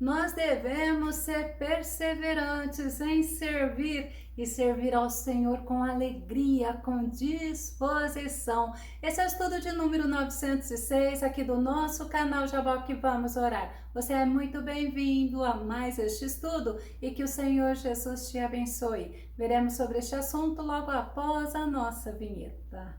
Nós devemos ser perseverantes em servir e servir ao Senhor com alegria, com disposição. Esse é o estudo de número 906 aqui do nosso canal Jaboque Vamos Orar. Você é muito bem-vindo a mais este estudo e que o Senhor Jesus te abençoe. Veremos sobre este assunto logo após a nossa vinheta.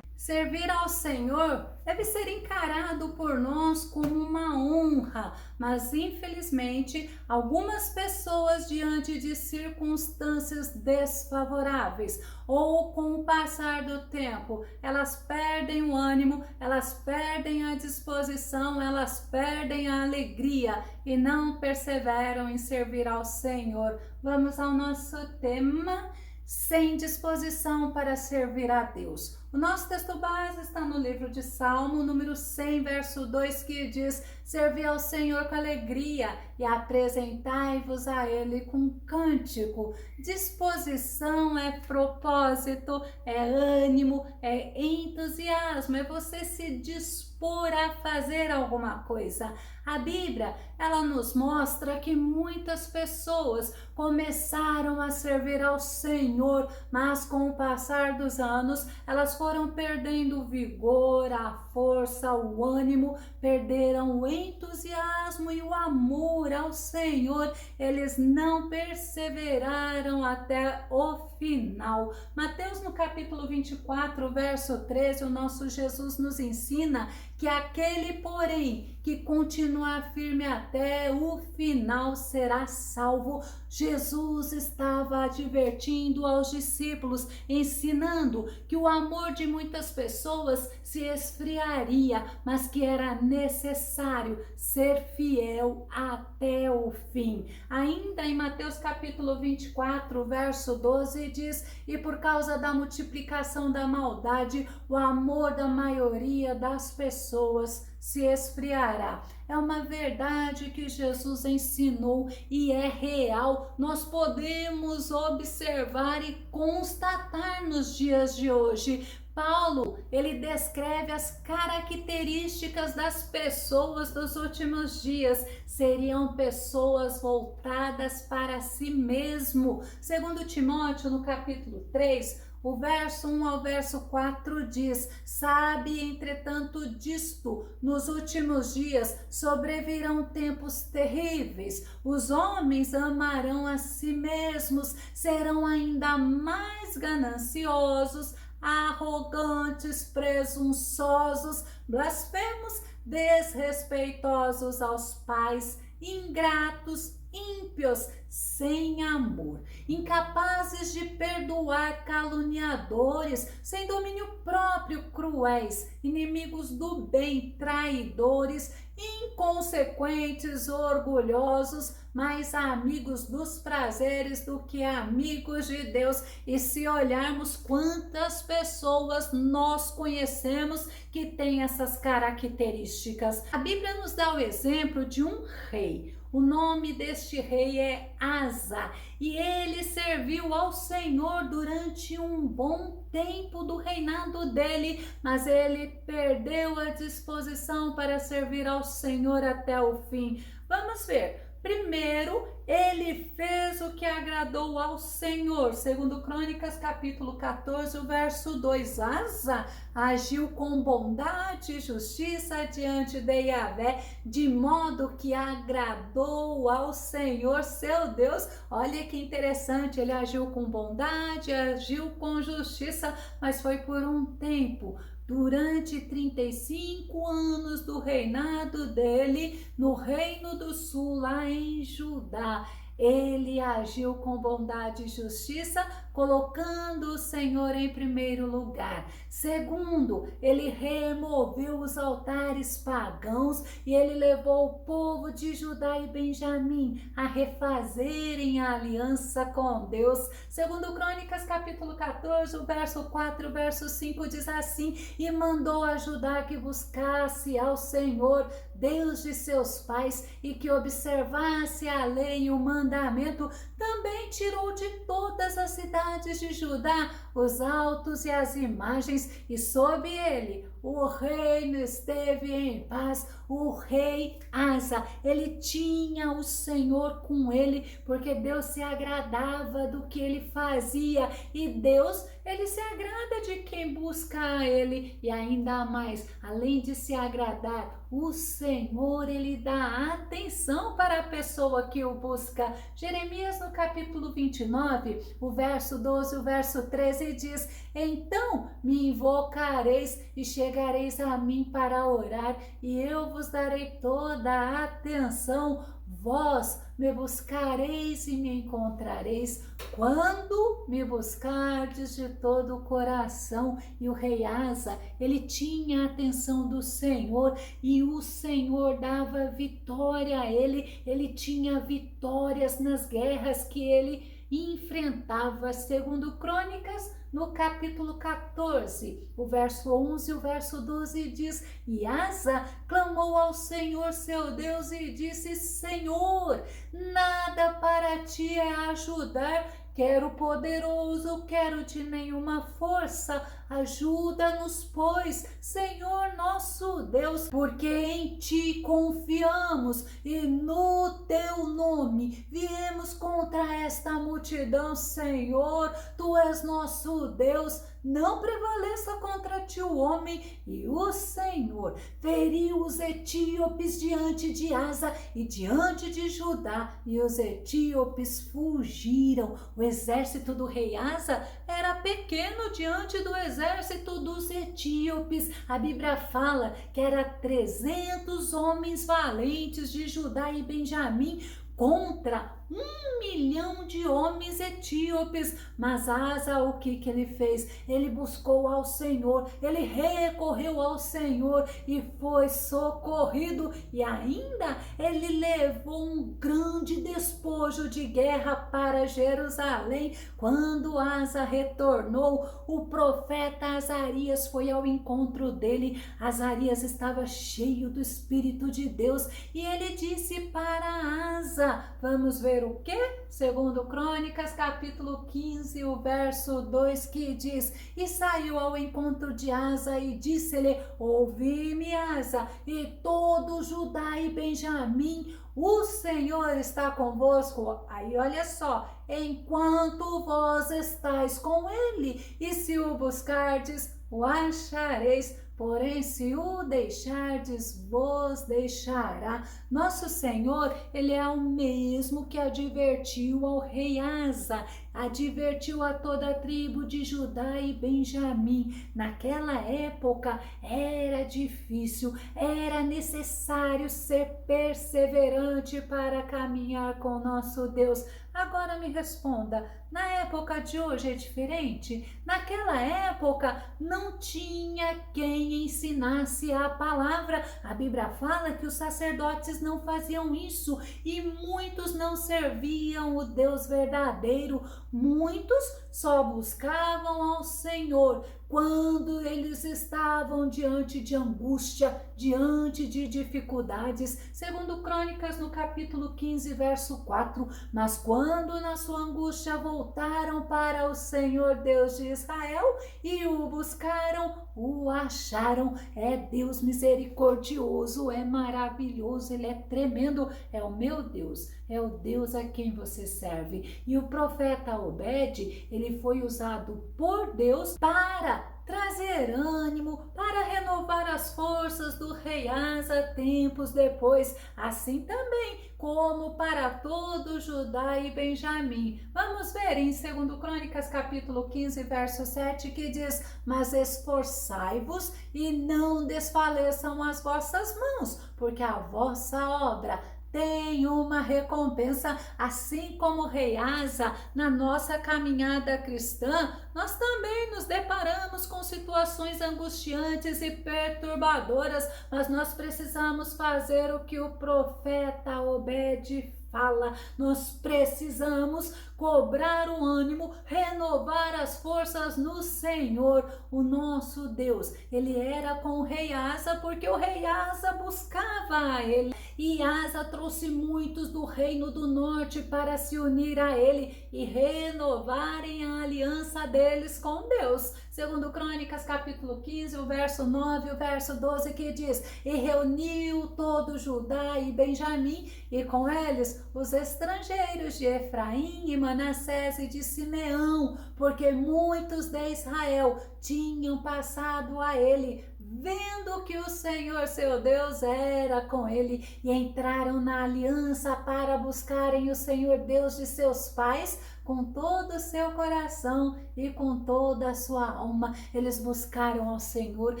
Servir ao Senhor deve ser encarado por nós como uma honra, mas infelizmente algumas pessoas, diante de circunstâncias desfavoráveis ou com o passar do tempo, elas perdem o ânimo, elas perdem a disposição, elas perdem a alegria e não perseveram em servir ao Senhor. Vamos ao nosso tema: sem disposição para servir a Deus. O nosso texto base está no livro de Salmo, número 100, verso 2, que diz: servi ao Senhor com alegria e apresentai-vos a Ele com cântico. Disposição é propósito, é ânimo, é entusiasmo, é você se dispor a fazer alguma coisa. A Bíblia, ela nos mostra que muitas pessoas começaram a servir ao Senhor, mas com o passar dos anos, elas foram perdendo o vigor, a força, o ânimo, perderam o entusiasmo e o amor ao Senhor. Eles não perseveraram até o final. Mateus, no capítulo 24, verso 13, o nosso Jesus nos ensina que aquele, porém, que continuar firme até o final será salvo. Jesus estava advertindo aos discípulos, ensinando que o amor de muitas pessoas se esfriaria, mas que era necessário ser fiel até o fim. Ainda em Mateus capítulo 24, verso 12 diz: e por causa da multiplicação da maldade, o amor da maioria das pessoas se esfriará. É uma verdade que Jesus ensinou e é real. Nós podemos observar e constatar nos dias de hoje. Paulo, ele descreve as características das pessoas dos últimos dias. Seriam pessoas voltadas para si mesmo. Segundo Timóteo, no capítulo 3, o verso 1 ao verso 4 diz: sabe, entretanto, disto, nos últimos dias sobrevirão tempos terríveis. Os homens amarão a si mesmos, serão ainda mais gananciosos, arrogantes, presunçosos, blasfemos, desrespeitosos aos pais, ingratos, ímpios, sem amor, incapazes de perdoar, caluniadores, sem domínio próprio, cruéis, inimigos do bem, traidores, inconsequentes, orgulhosos, mais amigos dos prazeres do que amigos de Deus. E se olharmos quantas pessoas nós conhecemos que têm essas características, a Bíblia nos dá o exemplo de um rei. O nome deste rei é Asa, e ele serviu ao Senhor durante um bom tempo do reinado dele, mas ele perdeu a disposição para servir ao Senhor até o fim. Vamos ver. Primeiro, ele fez o que agradou ao Senhor. Segundo Crônicas, capítulo 14, o verso 2. Asa agiu com bondade e justiça diante de Yahvé, de modo que agradou ao Senhor, seu Deus. Olha que interessante, ele agiu com bondade, agiu com justiça, mas foi por um tempo. Durante 35 anos do reinado dele, no Reino do Sul, lá em Judá, ele agiu com bondade e justiça, colocando o Senhor em primeiro lugar. Segundo, ele removeu os altares pagãos e ele levou o povo de Judá e Benjamim a refazerem a aliança com Deus. Segundo Crônicas, capítulo 14, o verso 4, o verso 5 diz assim: e mandou a Judá que buscasse ao Senhor Deus de seus pais, e que observasse a lei e o mandamento, também tirou de todas as cidades de Judá os altos e as imagens, e sob ele o reino esteve em paz. O rei Asa, ele tinha o Senhor com ele, porque Deus se agradava do que ele fazia, e Deus, ele se agrada de quem busca ele, e ainda mais, além de se agradar, o Senhor, ele dá atenção para a pessoa que o busca. Jeremias, no capítulo 29, o verso 12, o verso 13 diz: então me invocareis e chegareis a mim para orar, e eu vos darei toda a atenção. Vós me buscareis e me encontrareis quando me buscardes de todo o coração. E o rei Asa, ele tinha a atenção do Senhor, e o Senhor dava vitória a ele. Ele tinha vitórias nas guerras que ele enfrentava. Segundo Crônicas, no capítulo 14, o verso 11 e o verso 12 diz: e Asa clamou ao Senhor seu Deus e disse: Senhor, nada para ti é ajudar, quero poderoso, quero de nenhuma força, ajuda-nos, pois, Senhor nosso Deus, porque em ti confiamos e no teu nome viemos contra esta multidão. Senhor, tu és nosso Deus, não prevaleça contra ti o homem. E o Senhor feriu os etíopes diante de Asa e diante de Judá, e os etíopes fugiram. O exército do rei Asa era pequeno diante do exército dos etíopes. A Bíblia fala que era 300 homens valentes de Judá e Benjamim contra 1 milhão de homens etíopes. Mas Asa, o que ele fez? Ele buscou ao Senhor, ele recorreu ao Senhor e foi socorrido, e ainda ele levou um grande despojo de guerra para Jerusalém. Quando Asa retornou, o profeta Azarias foi ao encontro dele. Azarias estava cheio do Espírito de Deus, e ele disse para Asa, vamos ver o que? Segundo Crônicas, capítulo 15, o verso 2, que diz: e saiu ao encontro de Asa e disse-lhe: ouvi-me, Asa, e todo Judá e Benjamim, o Senhor está convosco. Aí olha só, enquanto vós estáis com ele, e se o buscardes, o achareis, porém se o deixardes, vos deixará. Nosso Senhor, ele é o mesmo que advertiu ao rei Asa, advertiu a toda a tribo de Judá e Benjamim. Naquela época era difícil, era necessário ser perseverante para caminhar com nosso Deus. Agora me responda, na época de hoje é diferente? Naquela época não tinha quem ensinasse a palavra. A Bíblia fala que os sacerdotes não faziam isso, e muitos não serviam o Deus verdadeiro. Muitos só buscavam ao Senhor quando eles estavam diante de angústia, diante de dificuldades. Segundo Crônicas, no capítulo 15, verso 4, mas quando na sua angústia voltaram para o Senhor Deus de Israel e o buscaram, o acharam. É Deus misericordioso, é maravilhoso, ele é tremendo, é o meu Deus, é o Deus a quem você serve. E o profeta Obed, ele foi usado por Deus para trazer ânimo, para renovar as forças do rei Asa tempos depois, assim também como para todo Judá e Benjamim. Vamos ver em 2 Crônicas capítulo 15, verso 7, que diz: mas esforçai-vos e não desfaleçam as vossas mãos, porque a vossa obra tem uma recompensa. Assim como o rei Asa, na nossa caminhada cristã, nós também nos deparamos com situações angustiantes e perturbadoras, mas nós precisamos fazer o que o profeta Obed fala. Nós precisamos cobrar o ânimo, renovar as forças no Senhor, o nosso Deus. Ele era com o rei Asa, porque o rei Asa buscava ele. E Asa trouxe muitos do reino do norte para se unir a ele e renovarem a aliança deles com Deus. Segundo Crônicas, capítulo 15, o verso 9 e o verso 12, que diz: e reuniu todo Judá e Benjamim, e com eles os estrangeiros de Efraim e Manassés e de Simeão, porque muitos de Israel tinham passado a ele, vendo que o Senhor seu Deus era com ele, e entraram na aliança para buscarem o Senhor Deus de seus pais com todo o seu coração e com toda a sua alma. Eles buscaram ao Senhor,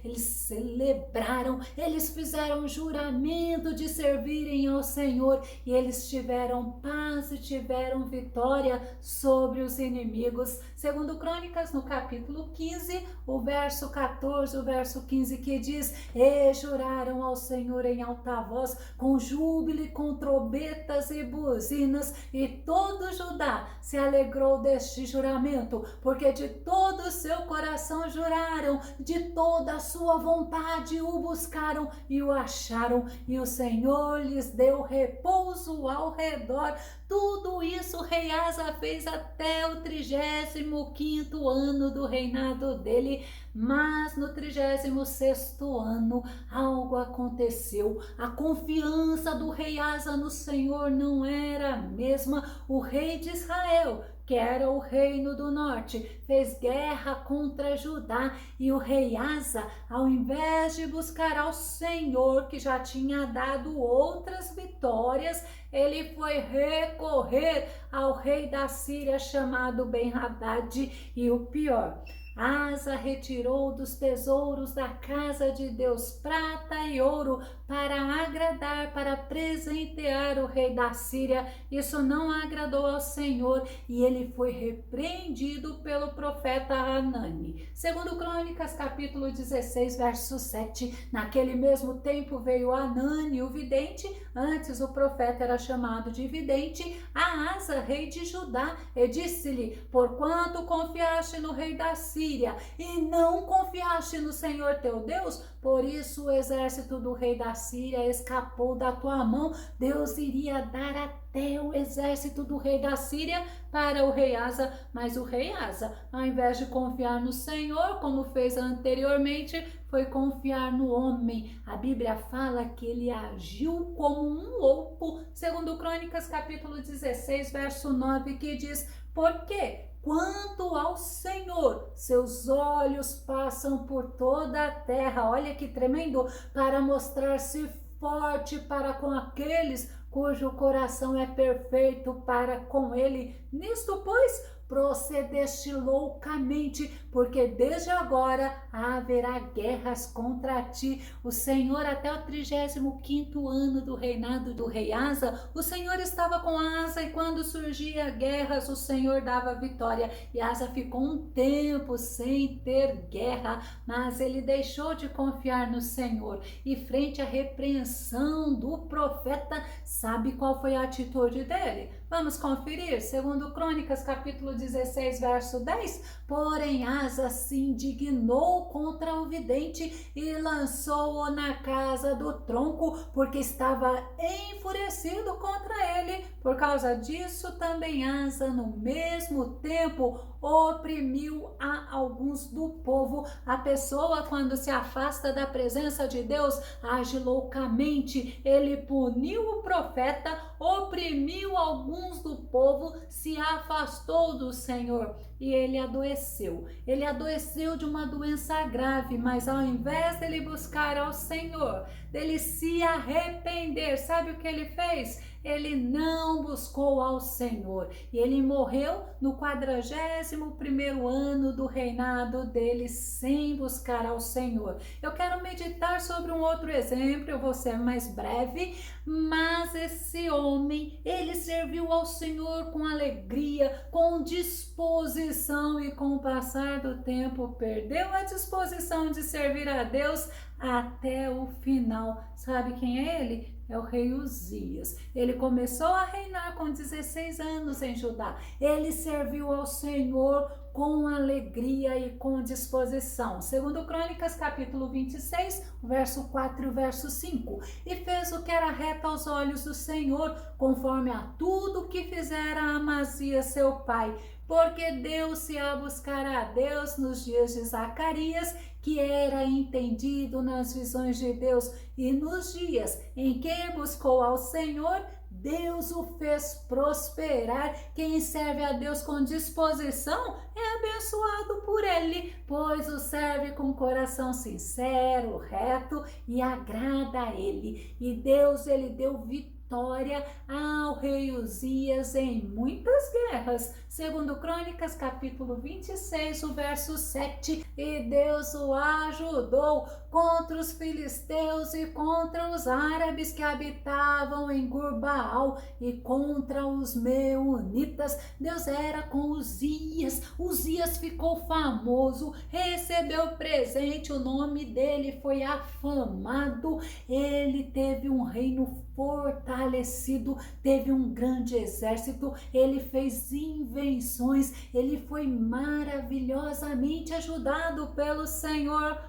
eles celebraram, eles fizeram juramento de servirem ao Senhor, e eles tiveram paz e tiveram vitória sobre os inimigos. Segundo Crônicas, no capítulo 15, o verso 14, o verso 15, que diz: e juraram ao Senhor em alta voz, com júbilo e com trombetas e buzinas, e todo Judá se alegrou deste juramento, porque de todo o seu coração juraram, de toda a sua vontade o buscaram e o acharam, e o Senhor lhes deu repouso ao redor. Tudo isso o rei Asa fez até o 35º ano do reinado dele, mas no 36º ano algo aconteceu. A confiança do rei Asa no Senhor não era a mesma. O rei de Israel, que era o reino do norte, fez guerra contra Judá, e o rei Asa, ao invés de buscar ao Senhor, que já tinha dado outras vitórias, ele foi recorrer ao rei da Síria chamado Ben-Hadad. E o pior, Asa retirou dos tesouros da casa de Deus prata e ouro para agradar, para presentear o rei da Síria. Isso não agradou ao Senhor, e ele foi repreendido pelo profeta Hanani. Segundo Crônicas, capítulo 16, verso 7, naquele mesmo tempo veio Hanani, o vidente, antes o profeta era chamado de vidente, a Asa, rei de Judá, e disse-lhe: porquanto confiaste no rei da Síria e não confiaste no Senhor teu Deus, por isso o exército do rei da Síria escapou da tua mão. Deus iria dar até o exército do rei da Síria para o rei Asa, mas o rei Asa, ao invés de confiar no Senhor, como fez anteriormente, foi confiar no homem. A Bíblia fala que ele agiu como um louco, segundo Crônicas, capítulo 16, verso 9, que diz: porque quanto ao Senhor, seus olhos passam por toda a terra, olha que tremendo, para mostrar-se forte para com aqueles cujo coração é perfeito para com ele. Nisto, pois, procedeste loucamente, porque desde agora haverá guerras contra ti. O Senhor, até o 35º ano do reinado do rei Asa, o Senhor estava com Asa, e quando surgia guerras, o Senhor dava vitória. E Asa ficou um tempo sem ter guerra, mas ele deixou de confiar no Senhor. E frente à repreensão do profeta, sabe qual foi a atitude dele? Vamos conferir, segundo Crônicas, capítulo 16, verso 10. Porém, Asa se indignou contra o vidente e lançou-o na casa do tronco, porque estava enfurecido contra ele. Por causa disso, também Asa, no mesmo tempo, oprimiu a alguns do povo. A pessoa, quando se afasta da presença de Deus, age loucamente. Ele puniu o profeta, oprimiu alguns do povo, se afastou do Senhor, e ele adoeceu. Ele adoeceu de uma doença grave, mas ao invés dele buscar ao Senhor, dele se arrepender, sabe o que ele fez? Ele não buscou ao Senhor, e ele morreu no 41º ano do reinado dele sem buscar ao Senhor. Eu quero meditar sobre um outro exemplo, eu vou ser mais breve, mas esse homem, ele serviu ao Senhor com alegria, com disposição, e com o passar do tempo perdeu a disposição de servir a Deus até o final. Sabe quem é ele? é o rei Uzias. Ele começou a reinar com 16 anos em Judá. Ele serviu ao Senhor com alegria e com disposição. Segundo Crônicas, capítulo 26, verso 4 e verso 5. E fez o que era reto aos olhos do Senhor, conforme a tudo que fizera Amazias seu pai. Porque deu-se a buscar a Deus nos dias de Zacarias, que era entendido nas visões de Deus, e nos dias em que buscou ao Senhor, Deus o fez prosperar. Quem serve a Deus com disposição é abençoado por Ele, pois o serve com coração sincero, reto e agrada a Ele. E Deus, Ele deu vitória ao rei Uzias em muitas guerras. Segundo Crônicas, capítulo 26, o verso 7. E Deus o ajudou contra os filisteus e contra os árabes que habitavam em Gurbaal e contra os meunitas. Deus era com Uzias. Uzias ficou famoso, recebeu presente, o nome dele foi afamado. Ele teve um reino fortalecido, teve um grande exército, ele fez invenções, ele foi maravilhosamente ajudado pelo Senhor,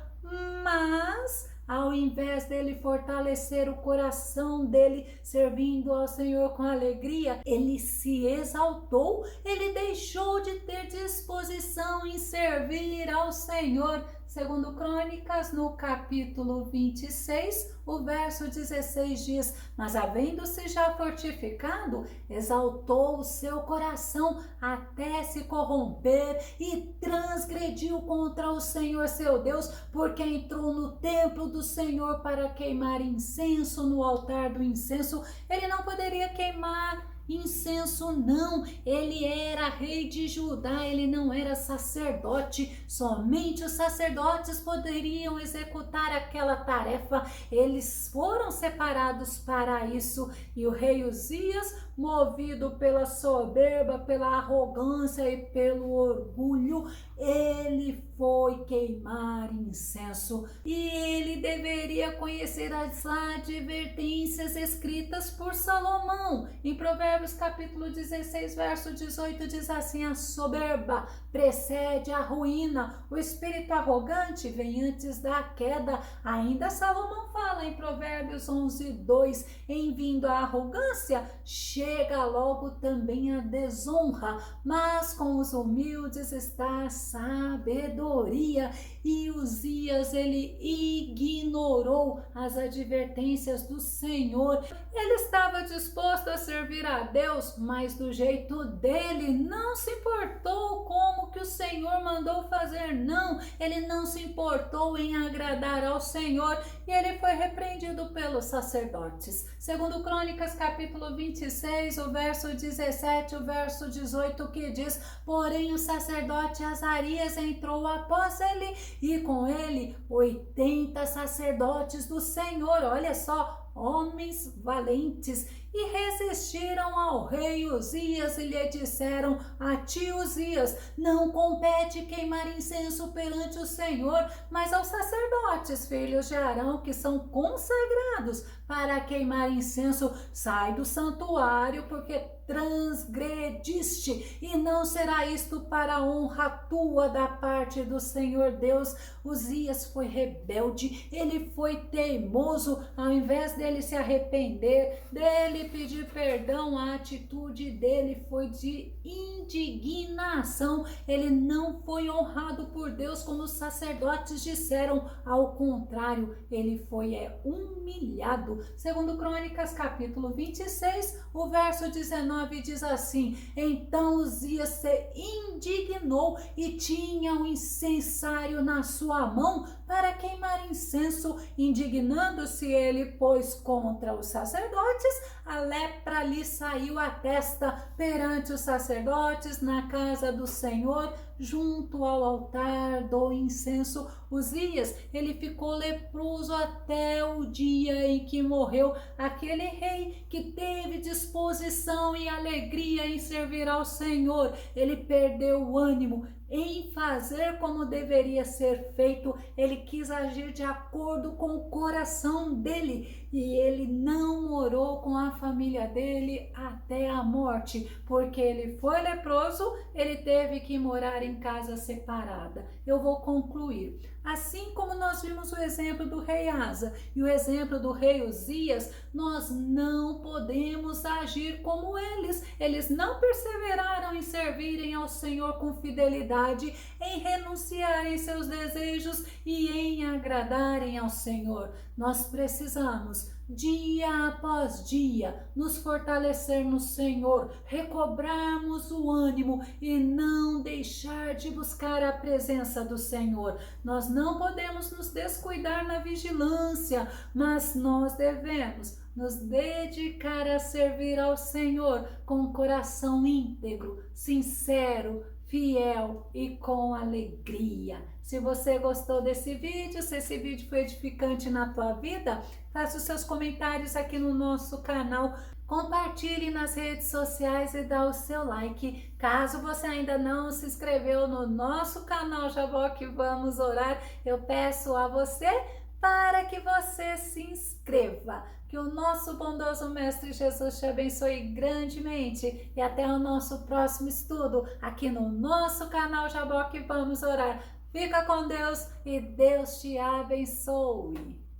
mas ao invés dele fortalecer o coração dele, servindo ao Senhor com alegria, ele se exaltou, ele deixou de ter disposição em servir ao Senhor. Segundo Crônicas, no capítulo 26, o verso 16 diz: mas havendo-se já fortificado, exaltou o seu coração até se corromper e transgrediu contra o Senhor seu Deus, porque entrou no templo do Senhor para queimar incenso no altar do incenso. Ele não poderia queimar incenso, não. Ele era rei de Judá, ele não era sacerdote. Somente os sacerdotes poderiam executar aquela tarefa. Eles foram separados para isso. E o rei Uzias, movido pela soberba, pela arrogância e pelo orgulho, ele foi queimar incenso. E ele deveria conhecer as advertências escritas por Salomão. Em Provérbios capítulo 16, verso 18, diz assim: a soberba precede a ruína, o espírito arrogante vem antes da queda. Ainda Salomão fala em Provérbios 11, 2, em vindo a arrogância, chega logo também a desonra, mas com os humildes está a sabedoria. E Uzias, ele ignorou as advertências do Senhor. Ele estava disposto a servir a Deus, mas do jeito dele, não se importou como que o Senhor mandou fazer, não. Ele não se importou em agradar ao Senhor e ele foi repreendido pelos sacerdotes. Segundo Crônicas, capítulo 26, o verso 17, o verso 18, que diz: porém o sacerdote Azarias entrou após ele, e com ele 80 sacerdotes do Senhor, olha só, homens valentes, e resistiram ao rei Uzias e lhe disseram: a ti, Uzias, não compete queimar incenso perante o Senhor, mas aos sacerdotes, filhos de Arão, que são consagrados para queimar incenso. Sai do santuário, porque transgrediste, e não será isto para a honra tua da parte do Senhor Deus. Uzias foi rebelde, ele foi teimoso. Ao invés dele se arrepender, dele pedir perdão, a atitude dele foi de indignação. Ele não foi honrado por Deus como os sacerdotes disseram, ao contrário, ele foi humilhado. Segundo Crônicas, capítulo 26, o verso 19 diz assim: então Uzias se indignou e tinha um incensário na sua mão para queimar incenso. Indignando-se ele, pois, contra os sacerdotes, a lepra lhe saiu à testa perante os sacerdotes na casa do Senhor, junto ao altar do incenso. Uzias, ele ficou leproso até o dia em que morreu. Aquele rei que teve disposição e alegria em servir ao Senhor. Ele perdeu o ânimo em fazer como deveria ser feito. Ele quis agir de acordo com o coração dele e ele não morou com a família dele até a morte, porque ele foi leproso, ele teve que morar em casa separada. Eu vou concluir. Assim como nós vimos o exemplo do rei Asa e o exemplo do rei Uzias, nós não podemos agir como eles. Eles não perseveraram em servirem ao Senhor com fidelidade, em renunciarem seus desejos e em agradarem ao Senhor. Nós precisamos, dia após dia, nos fortalecer no Senhor, recobrarmos o ânimo e não deixar de buscar a presença do Senhor. Nós não podemos nos descuidar na vigilância, mas nós devemos nos dedicar a servir ao Senhor com um coração íntegro, sincero, fiel e com alegria. Se você gostou desse vídeo, se esse vídeo foi edificante na tua vida, faça os seus comentários aqui no nosso canal, compartilhe nas redes sociais e dá o seu like. Caso você ainda não se inscreveu no nosso canal Jaboque Vamos Orar, eu peço a você para que você se inscreva. Que o nosso bondoso Mestre Jesus te abençoe grandemente e até o nosso próximo estudo aqui no nosso canal Jaboque Vamos Orar. Fica com Deus e Deus te abençoe.